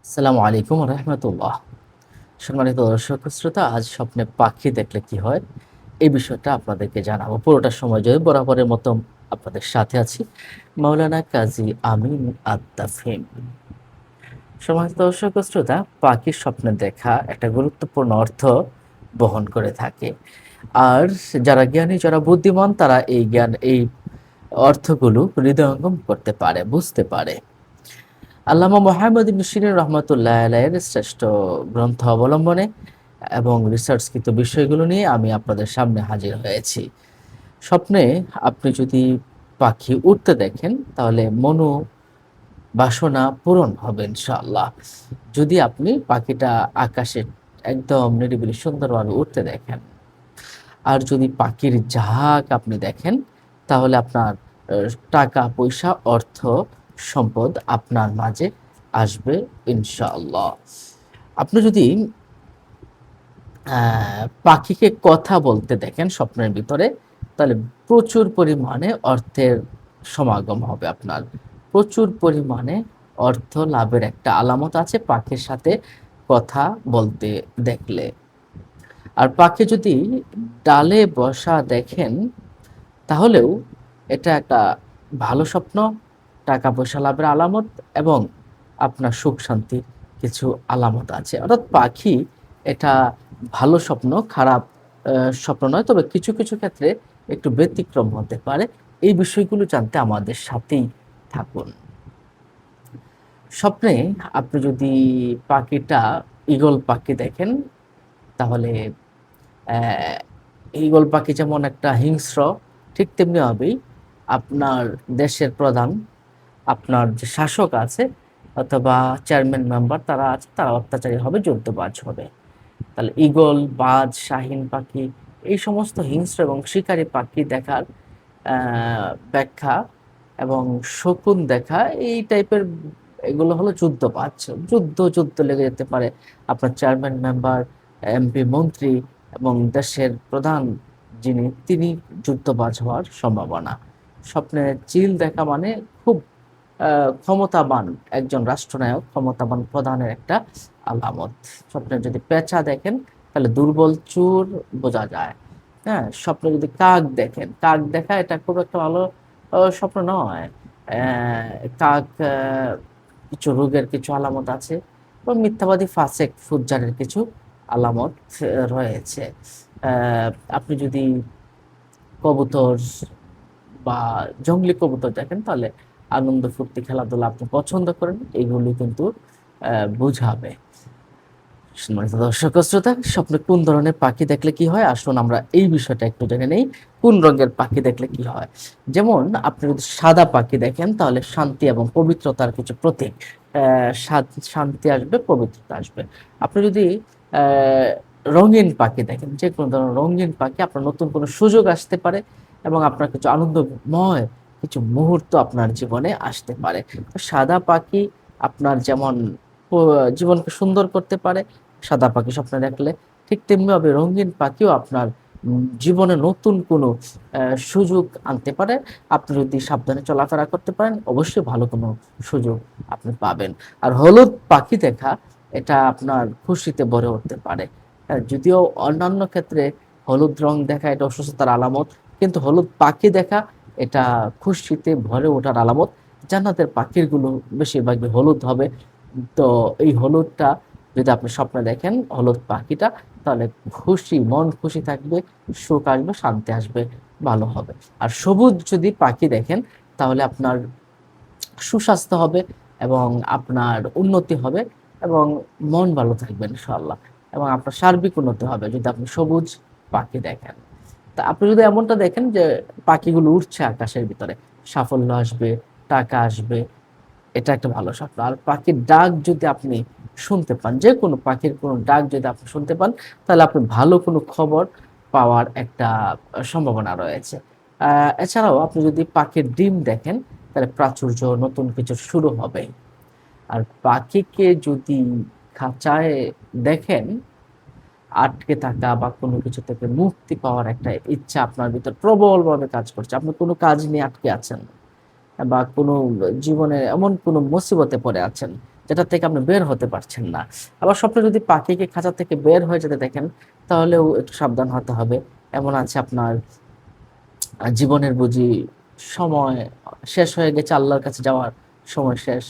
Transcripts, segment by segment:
আসসালামু আলাইকুম রহমতুল্লাহ। সম্মানিত দর্শক শ্রোতা, আজ স্বপ্নে পাখি দেখলে কি হয় এই বিষয়টা আপনাদেরকে জানাবো। পুরোটা সময় জয় বরাবরের মতো আপনাদের সাথে আছি মাওলানা কাজী আমিন আত্তাফিম। সম্মানিত দর্শক শ্রোতা, পাখির স্বপ্নে দেখা একটা গুরুত্বপূর্ণ অর্থ বহন করে থাকে। আর যারা জ্ঞানী, যারা বুদ্ধিমান, তারা এই অর্থগুলো হৃদয়ঙ্গম করতে পারে, বুঝতে পারে। আল্লামা মোহাম্মদ ইবনে সিরিন রহমাতুল্লাহ আলাইহির শ্রেষ্ঠ গ্রন্থ অবলম্বনে এবং রিসার্চকৃত বিষয়গুলো নিয়ে আমি আপনাদের সামনে হাজির হয়েছি। স্বপ্নে আপনি যদি পাখি উড়তে দেখেন তাহলে বাসনা পূরণ হবে ইনশাআল্লাহ। যদি আপনি পাখিটা আকাশে একদম নিরিবিলি সুন্দরভাবে উড়তে দেখেন, আর যদি পাখির ঝাঁক আপনি দেখেন তাহলে আপনার টাকা পয়সা অর্থ সম্পদ আপনার মাঝে আসবে ইনশাআল্লাহ। আপনি যদি পাখিকে কথা বলতে দেখেন স্বপ্নের ভিতরে, তাহলে প্রচুর পরিমাণে অর্থের সমাগম হবে আপনার। প্রচুর পরিমাণে অর্থ লাভের একটা আলামত আছে পাখির সাথে কথা বলতে দেখলে। আর পাখি যদি ডালে বসা দেখেন তাহলেও এটা একটা ভালো স্বপ্ন, টাকা পয়সা লাভের আলামত এবং আপনার সুখ শান্তির কিছু আলামত আছে। অর্থাৎ পাখি এটা ভালো স্বপ্ন, খারাপ স্বপ্ন নয়। তবে কিছু, কিছু ক্ষেত্রে একটু ব্যতিক্রম হতে পারে। এই বিষয়গুলো জানতে আমাদের সাথেই থাকুন। স্বপ্নে আপনি যদি পাখিটা ঈগল পাখি দেখেন তাহলে অ্যা ঈগল পাখি যেমন একটা হিংস্র, ঠিক তেমনিভাবেই আপনার দেশের প্রধান, আপনার যে শাসক আছে অথবা চেয়ারম্যান মেম্বার তারা আছে, তারা অত্যাচারী হবে, জন্তুবাজ হবে। তাহলে ঈগল, বাজ, শাহীন পাখি এই সমস্ত হিংস্র এবং শিকারী পাখি দেখার অ্যা ব্যাখ্যা এবং শকুন দেখা এই টাইপের এগুলো হলো যুদ্ধবাজ। যুদ্ধ লেগে যেতে পারে। আপনার চেয়ারম্যান মেম্বার, এমপি, মন্ত্রী এবং দেশের প্রধান তিনি যুদ্ধবাজ হওয়ার সম্ভাবনা। স্বপ্নে চিল দেখা মানে খুব আ ক্ষমতাবান একজন রাষ্ট্রনায়ক, ক্ষমতাবান প্রধানের একটা আলামত। স্বপ্নে যদি পেঁচা দেখেন তাহলে দুর্বল চোর বোঝা যায়। হ্যাঁ? স্বপ্নে যদি কাক দেখেন, কাক দেখা এটা খুব একটা ভালো স্বপ্ন নয়। কাক কিছু রোগের কিছু আলামত আছে এবং মিথ্যাবাদী ফাসেক ফুজ্জারের কিছু আলামত রয়েছে। অ্যা আপনি যদি কবুতর বা জংলি কবুতর দেখেন তাহলে আনন্দ, ফুর্তি, খেলাধুলা আপনি পছন্দ করেন, এগুলি কিন্তু বুঝাবে। সম্মানিত দর্শক ও শ্রোতা, স্বপ্নে কোন ধরনের পাখি দেখলে কি হয়? আসুন আমরা এই বিষয়টা একটু জেনে নেই। কোন রঙের পাখি দেখলে কি হয়? যেমন আপনি যদি সাদা পাখি দেখেন তাহলে শান্তি এবং পবিত্রতার কিছু প্রতীক। শান্তি আসবে, পবিত্রতা আসবে। আপনি যদি অ্যা রঙিন পাখি দেখেন, যেকোনো ধরনের রঙিন পাখি, আপনার নতুন কোনো সুযোগ আসতে পারে এবং আপনার কিছু আনন্দময় কিছু মুহূর্ত আপনার জীবনে আসতে পারে। তো সাদা পাখি আপনার যেমন প জীবনকে সুন্দর করতে পারে, সাদা পাখি স্বপ্নে দেখলে। ঠিক তেমনিভাবে রঙিন পাখিও আপনার জীবনে নতুন কোনো সুযোগ আনতে পারে। আপনি যদি সাবধানে চলাফেরা করতে পারেন, অবশ্যই ভালো কোনো সুযোগ আপনি পাবেন। আর হলুদ পাখি দেখা, এটা আপনার খুশিতে ভরে উঠতে পারে। যদিও অন্যান্য ক্ষেত্রে হলুদ রং দেখা এটা অসুস্থতার আলামত। কিন্তু হলুদ পাখি দেখা এটা খুশিতে ভরে ওঠার আলামত। জান্নাতের পাখিরগুলো বেশিরভাগই হলুদ হবে। তো এই হলুদটা যদি আপনি স্বপ্নে দেখেন, হলুদ পাখিটা, তাহলে মন খুশি থাকবে, সুখ আসবে, শান্তি আসবে, ভালো হবে। আর সবুজ যদি পাখি দেখেন তাহলে আপনার সুস্বাস্থ্য হবে এবং আপনার উন্নতি হবে এবং মন ভালো থাকবে ইনশাআল্লাহ এবং আপনার সার্বিক উন্নতি হবে যদি আপনি সবুজ পাখি দেখেন। তা আপনি যদি এমনটা দেখেন যে পাখিগুলো উড়ছে আকাশের ভিতরে, সাফল্য আসবে, টাকা আসবে, এটা একটা ভালো স্বপ্ন। আর পাখির ডাক যদি আপনি শুনতে পান, যেকোনো পাখির কোনো ডাক যদি আপনি শুনতে পান, তাহলে আপনি ভালো কোনো খবর পাওয়ার একটা সম্ভাবনা রয়েছে। আ এছাড়াও আপনি যদি পাখির ডিম দেখেন, তাহলে প্রাচুর্য, নতুন কিছু শুরু হবে। আর পাখিকে যদি খাঁচায় দেখেন, আটকে থাকা বা কোনো কিছু থেকে মুক্তি পাওয়ার একটা ইচ্ছা আপনার ভিতর প্রবলভাবে কাজ করছে। আপনি কোনো কাজ নিয়ে আটকে আছেন বা কোনো জীবনে এমন কোনো মুসিবতে পড়ে আছেন, যেটা থেকে আপনি বের হতে পারছেন না। আবার স্বপ্নে যদি পাখিকে খাঁচা থেকে বের হয়ে যেতে দেখেন, তাহলেও একটু সাবধান হতে হবে। এমন আছে আপনার জীবনের বুঝি সময় শেষ হয়ে গেছে, আল্লাহর কাছে যাওয়ার সময় শেষ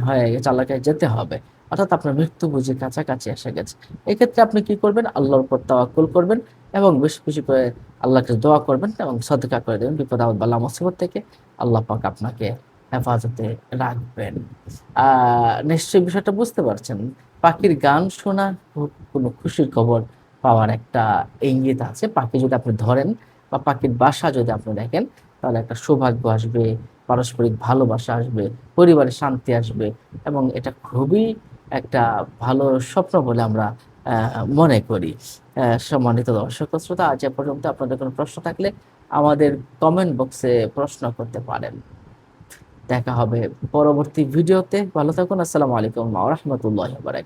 হয়ে গেছে, আল্লাহর কাছে যেতে হবে। অর্থাৎ আপনার মৃত্যু বুঝি কাছাকাছি এসে গেছে। এক্ষেত্রে আপনি কি করবেন? আল্লাহর উপর তাওয়াক্কুল করবেন এবং বেশি, বেশি করে আল্লাহর কাছে দোয়া করবেন এবং সদকা করে দেবেন। বিপদ আপদ বালা মুসিবত থেকে আল্লাহ পাক আপনাকে হেফাজতে রাখবেন। আ নিশ্চয়ই বিষয়টা বুঝতে পারছেন। পাখির গান শোনা কোনো খুশির খবর পাওয়ার একটা ইঙ্গিত আছে। পাখি যদি আপনি ধরেন বা পাখির বাসা যদি আপনি দেখেন, তাহলে একটা সৌভাগ্য আসবে, পারস্পরিক ভালোবাসা আসবে, পরিবারে শান্তি আসবে এবং এটা খুবই একটা ভালো স্বপ্ন বলে আমরা মনে করি। সম্মানিত দর্শক ও শ্রোতা, আজ এ পর্যন্ত। আপনাদের কোনো প্রশ্ন থাকলে আমাদের কমেন্ট বক্সে প্রশ্ন করতে পারেন। দেখা হবে পরবর্তী ভিডিওতে। ভালো থাকুন। আসসালামু আলাইকুম ওয়া রাহমাতুল্লাহি ওয়া বারাকাতুহু।